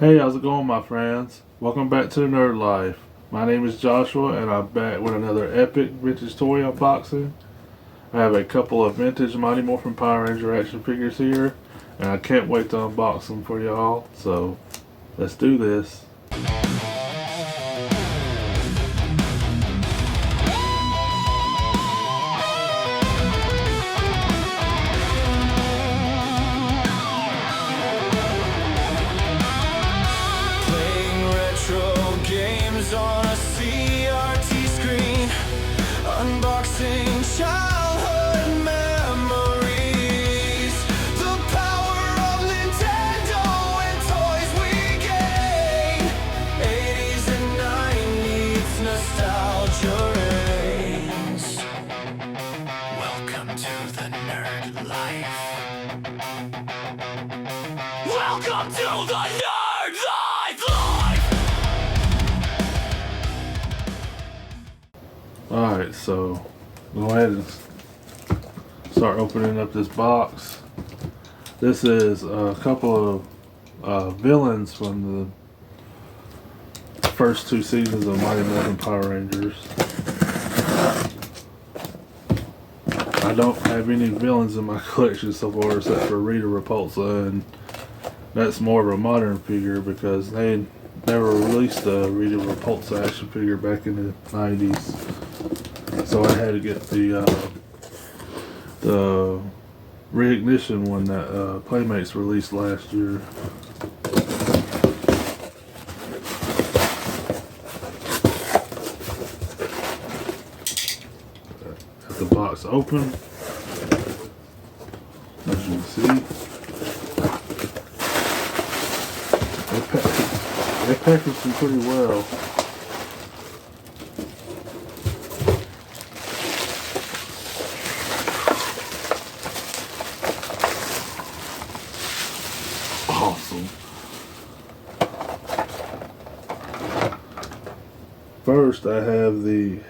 Hey, how's it going, my friends? Welcome back to the Nerd Life. My name is Joshua, and I'm back with another epic vintage toy unboxing. I have a couple of vintage Mighty Morphin Power Ranger action figures here, and I can't wait to unbox them for y'all. So, let's do this. On a CRT screen, unboxing childhood memories, the power of Nintendo and toys we gain, 80s and 90s nostalgia reigns. Welcome to the Nerd Life. Welcome to the Nerd Life! Alright, so go ahead and start opening up this box. This is a couple of villains from the first two seasons of Mighty Morphin Power Rangers. I don't have any villains in my collection so far except for Rita Repulsa, and that's more of a modern figure because they never released a Rita Repulsa action figure back in the 90s. So I had to get the Reignition one that Playmates released last year. Got the box open, as you can see. They packaged them pretty well. Awesome. First, I have the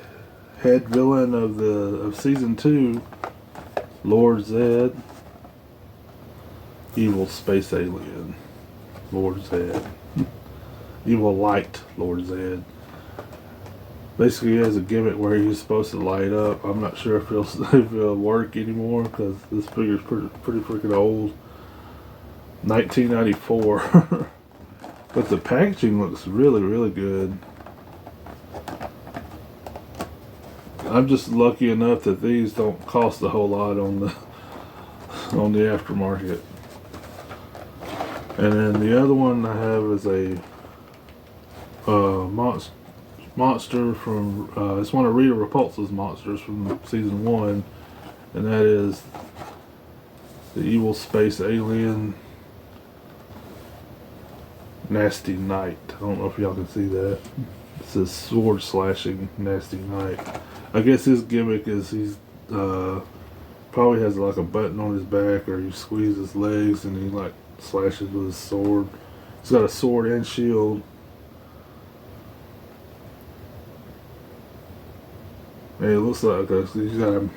head villain of season 2, Lord Zed, evil space alien, Lord Zed, evil light Lord Zed. Basically, he has a gimmick where he's supposed to light up. I'm not sure if it'll work anymore because this figure's pretty freaking old. 1994. But the packaging looks really good. I'm just lucky enough that these don't cost a whole lot on the aftermarket. And then the other one I have is a monster from it's one of Rita Repulsa's monsters from season 1, and that is the evil space alien Nasty Knight. I don't know if y'all can see that. It says sword slashing Nasty Knight. I guess his gimmick is he's probably has like a button on his back, or you squeeze his legs and he like slashes with his sword. He's got a sword and shield. And it looks like he's got a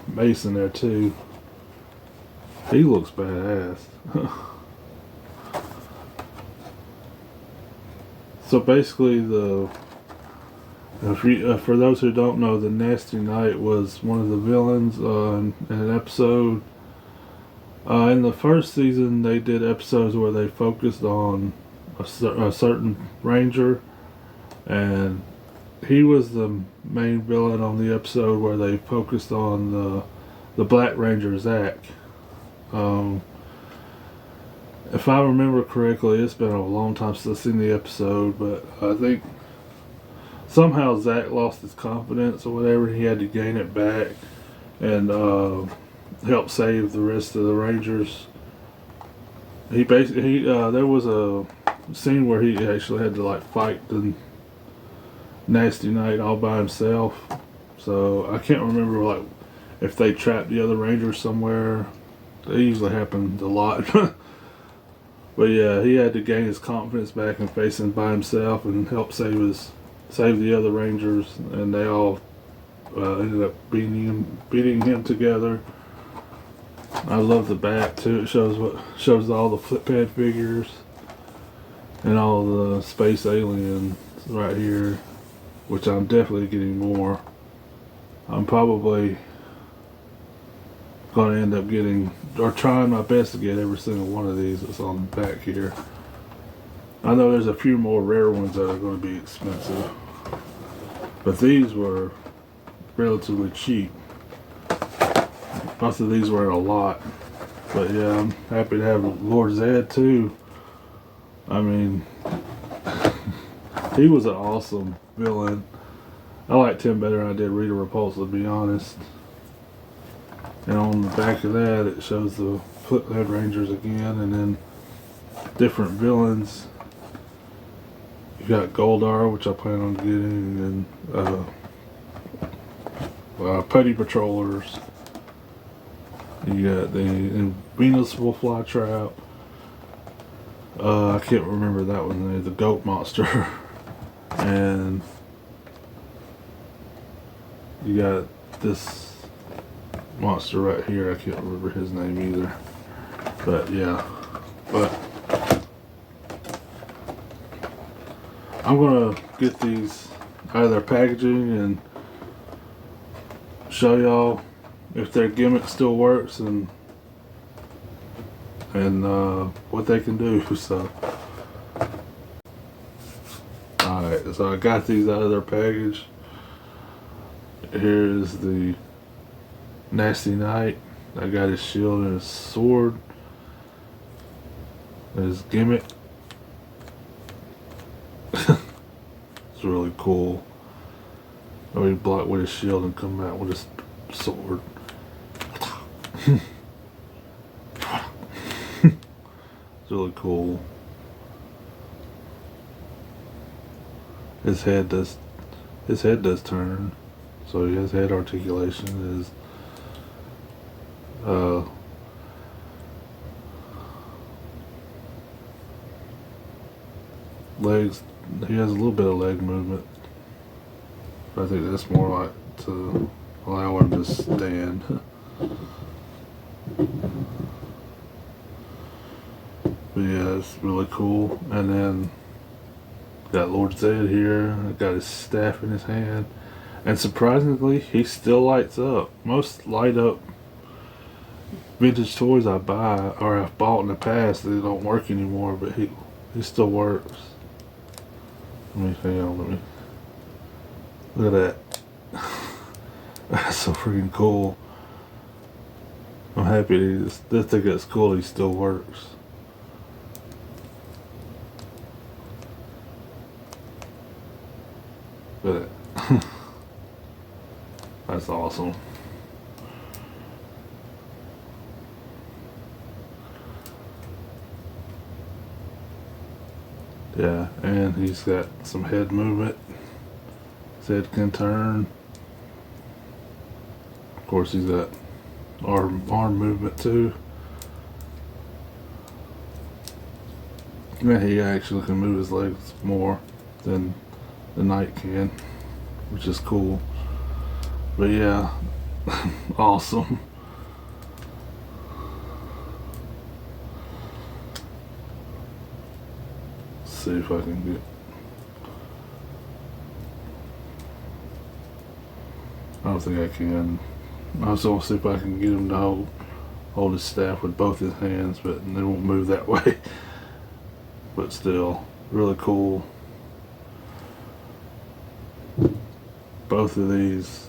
mace in there too. He looks badass. So basically, for those who don't know, the Nasty Knight was one of the villains in an episode. In the first season, they did episodes where they focused on a certain ranger, and he was the main villain on the episode where they focused on the Black Ranger Zack. If I remember correctly, it's been a long time since I've seen the episode, but I think somehow Zack lost his confidence or whatever. He had to gain it back and help save the rest of the Rangers. There was a scene where he actually had to like fight the Nasty Knight all by himself. So I can't remember like if they trapped the other Rangers somewhere. That usually happens a lot. But yeah, he had to gain his confidence back and face him by himself and help save the other Rangers, and they all ended up beating him together. I love the back too. It shows all the flip pad figures. And all the space aliens right here, which I'm definitely getting more. I'm probably going to end up getting, or trying my best to get every single one of these that's on the back here. I know there's a few more rare ones that are going to be expensive, but these were relatively cheap. Most of these were a lot, but yeah, I'm happy to have Lord Zed too. I mean, he was an awesome villain. I liked him better than I did Rita Repulsa, to be honest. And on the back of that, it shows the Foothead Rangers again, and then different villains. You got Goldar, which I plan on getting, and Petty Patrollers. You got the Invincible Flytrap. I can't remember that one. The Goat Monster. And you got this monster right here. I can't remember his name either. But yeah. But I'm gonna get these out of their packaging and show y'all if their gimmick still works and what they can do. So alright, so I got these out of their package. Here's the Nasty Knight. I got his shield and his sword. His gimmick. It's really cool. Or he block with his shield and come out with his sword. It's really cool. His head does turn, so he has head articulation. His legs, he has a little bit of leg movement. But I think that's more like to allow him to stand. But yeah, it's really cool. And then got Lord Zed here. Got his staff in his hand, and surprisingly, he still lights up. Most light up vintage toys I buy or I've bought in the past, they don't work anymore. But he still works. Let me hang on. Let me look at that. That's so freaking cool. I'm happy I think that's cool. He still works. But that's awesome. Yeah, and he's got some head movement. His head can turn. Of course, he's got arm movement too. And he actually can move his legs more than the Knight can, which is cool. But yeah, awesome. Let's see if I can get. I don't think I can. I was gonna see if I can get him to hold his staff with both his hands, but they won't move that way. But still, really cool. Both of these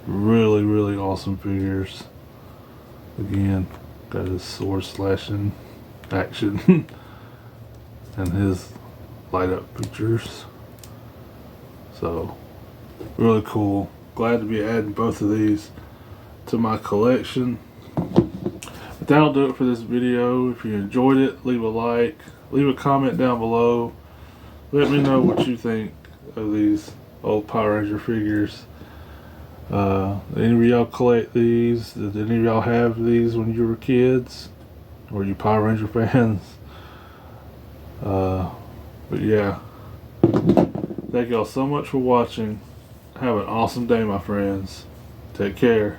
really awesome figures. Again, got his sword slashing action and his light up features. So really cool. Glad to be adding both of these to my collection. But that'll do it for this video. If you enjoyed it, leave a like, leave a comment down below. Let me know what you think of these old Power Ranger figures. Any of y'all collect these? Did any of y'all have these when you were kids? Were you Power Ranger fans? But yeah, thank y'all so much for watching. Have an awesome day, my friends. Take care.